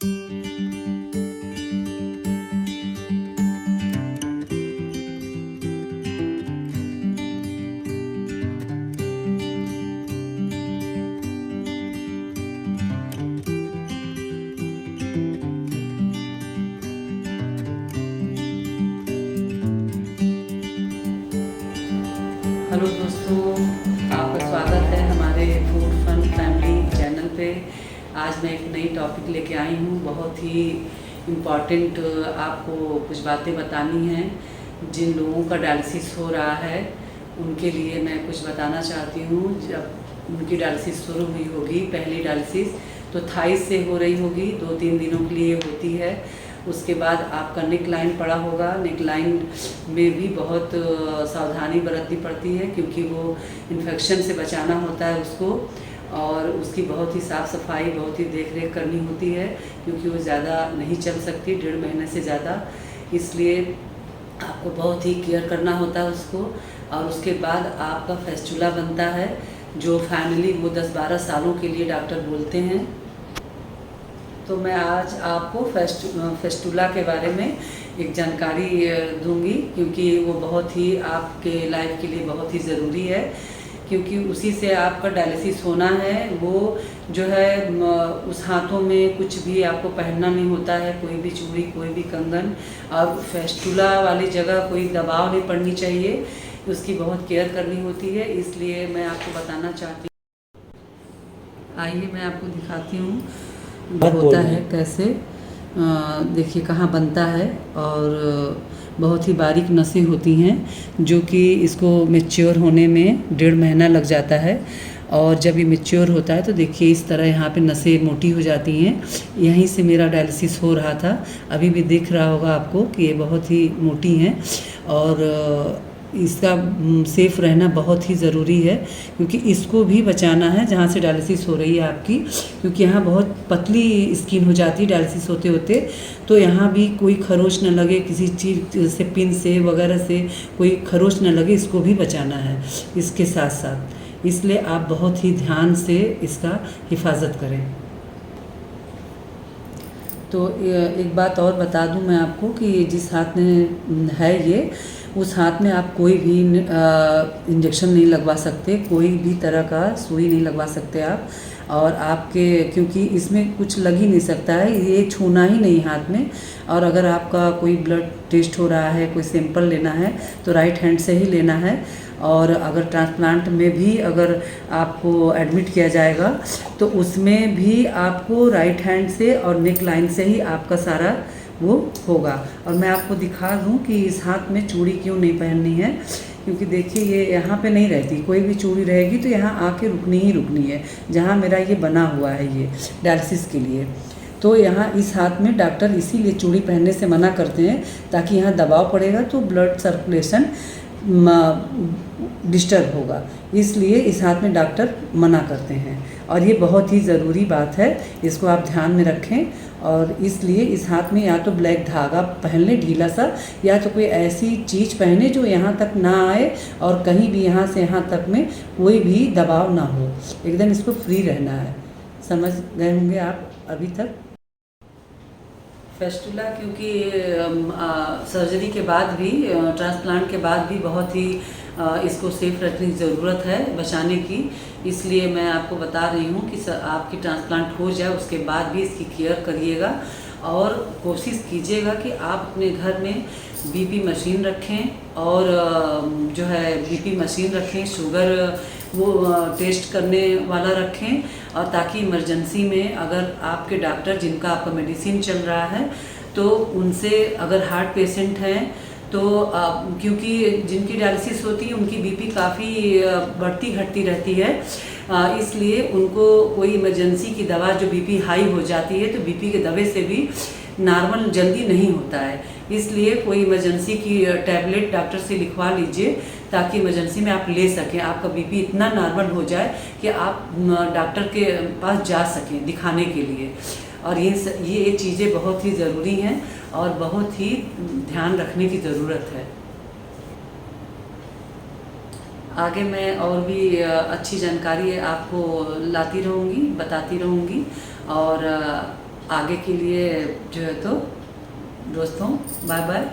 Hello दोस्तों, आपका स्वागत है हमारे फूड फन फैमिली चैनल पे। आज मैं एक नई टॉपिक लेके आई हूँ। बहुत ही इम्पॉर्टेंट आपको कुछ बातें बतानी हैं। जिन लोगों का डायलिसिस हो रहा है उनके लिए मैं कुछ बताना चाहती हूँ। जब उनकी डायलिसिस शुरू हुई होगी, पहली डायलिसिस तो थाइस से हो रही होगी, 2-3 दिनों के लिए होती है। उसके बाद आपका नेक लाइन पड़ा होगा। नेक लाइन में भी बहुत सावधानी बरतनी पड़ती है, क्योंकि वो इन्फेक्शन से बचाना होता है उसको, और उसकी बहुत ही साफ़ सफाई, बहुत ही देख रेख करनी होती है, क्योंकि वो ज़्यादा नहीं चल सकती 1.5 महीने से ज़्यादा। इसलिए आपको बहुत ही केयर करना होता है उसको। और उसके बाद आपका फेस्टुला बनता है, जो फाइनली वो 10-12 सालों के लिए डॉक्टर बोलते हैं। तो मैं आज आपको फेस्टुला के बारे में एक जानकारी दूंगी, क्योंकि वो बहुत ही आपके लाइफ के लिए बहुत ही ज़रूरी है, क्योंकि उसी से आपका डायलिसिस होना है। वो जो है उस हाथों में कुछ भी आपको पहनना नहीं होता है, कोई भी चूड़ी, कोई भी कंगन, और फेस्टुला वाली जगह कोई दबाव नहीं पड़नी चाहिए, उसकी बहुत केयर करनी होती है। इसलिए मैं आपको बताना चाहती हूँ। आइए मैं आपको दिखाती हूँ होता है कैसे। देखिए कहाँ बनता है, और बहुत ही बारीक नसें होती हैं, जो कि इसको मैच्योर होने में 1.5 महीना लग जाता है। और जब ये मैच्योर होता है तो देखिए इस तरह यहाँ पे नसें मोटी हो जाती हैं। यहीं से मेरा डायलिसिस हो रहा था, अभी भी दिख रहा होगा आपको कि ये बहुत ही मोटी हैं। और इसका सेफ़ रहना बहुत ही ज़रूरी है, क्योंकि इसको भी बचाना है जहाँ से डायलिसिस हो रही है आपकी, क्योंकि यहाँ बहुत पतली स्किन हो जाती है डायलिसिस होते होते। तो यहाँ भी कोई खरोच न लगे, किसी चीज़ से, पिन से वगैरह से कोई खरोच न लगे, इसको भी बचाना है इसके साथ साथ। इसलिए आप बहुत ही ध्यान से इसका हिफाजत करें। तो एक बात और बता दूं मैं आपको कि जिस हाथ में है ये, उस हाथ में आप कोई भी इंजेक्शन नहीं लगवा सकते, कोई भी तरह का सुई नहीं लगवा सकते आप। और आपके, क्योंकि इसमें कुछ लग ही नहीं सकता है, ये छूना ही नहीं हाथ में। और अगर आपका कोई ब्लड टेस्ट हो रहा है, कोई सैंपल लेना है, तो राइट हैंड से ही लेना है। और अगर ट्रांसप्लांट में भी अगर आपको एडमिट किया जाएगा, तो उसमें भी आपको राइट हैंड से और नेक लाइन से ही आपका सारा वो होगा। और मैं आपको दिखा दूं कि इस हाथ में चूड़ी क्यों नहीं पहननी है, क्योंकि देखिए ये यहाँ पे नहीं रहती, कोई भी चूड़ी रहेगी तो यहाँ आके रुकनी ही रुकनी है, जहाँ मेरा ये बना हुआ है ये डायलिसिस के लिए। तो यहाँ इस हाथ में डॉक्टर इसीलिए चूड़ी पहनने से मना करते हैं, ताकि यहाँ दबाव पड़ेगा तो ब्लड सर्कुलेशन डिस्टर्ब होगा, इसलिए इस हाथ में डॉक्टर मना करते हैं। और ये बहुत ही ज़रूरी बात है, इसको आप ध्यान में रखें। और इसलिए इस हाथ में या तो ब्लैक धागा पहन लें ढीला सा, या तो कोई ऐसी चीज़ पहने जो यहाँ तक ना आए, और कहीं भी यहाँ से यहाँ तक में कोई भी दबाव ना हो, एकदम इसको फ्री रहना है। समझ गए होंगे आप अभी तक। फेस्टुला, क्योंकि सर्जरी के बाद भी, ट्रांसप्लांट के बाद भी बहुत ही इसको सेफ रखने की ज़रूरत है, बचाने की। इसलिए मैं आपको बता रही हूँ कि आपकी ट्रांसप्लांट हो जाए उसके बाद भी इसकी केयर करिएगा। और कोशिश कीजिएगा कि आप अपने घर में बीपी मशीन रखें, और जो है बीपी मशीन रखें, शुगर वो टेस्ट करने वाला रखें। और ताकि इमरजेंसी में अगर आपके डॉक्टर, जिनका आपका मेडिसिन चल रहा है, तो उनसे, अगर हार्ट पेशेंट हैं तो क्योंकि जिनकी डायलिसिस होती है उनकी बीपी काफ़ी बढ़ती घटती रहती है, इसलिए उनको कोई इमरजेंसी की दवा, जो बीपी हाई हो जाती है तो बीपी के दवा से भी नॉर्मल जल्दी नहीं होता है, इसलिए कोई इमरजेंसी की टैबलेट डॉक्टर से लिखवा लीजिए, ताकि इमरजेंसी में आप ले सकें, आपका बीपी इतना नॉर्मल हो जाए कि आप डॉक्टर के पास जा सकें दिखाने के लिए। और ये चीज़ें बहुत ही ज़रूरी हैं और बहुत ही ध्यान रखने की ज़रूरत है। आगे मैं और भी अच्छी जानकारी आपको लाती रहूँगी, बताती रहूँगी। और आगे के लिए जो है तो दोस्तों बाय बाय।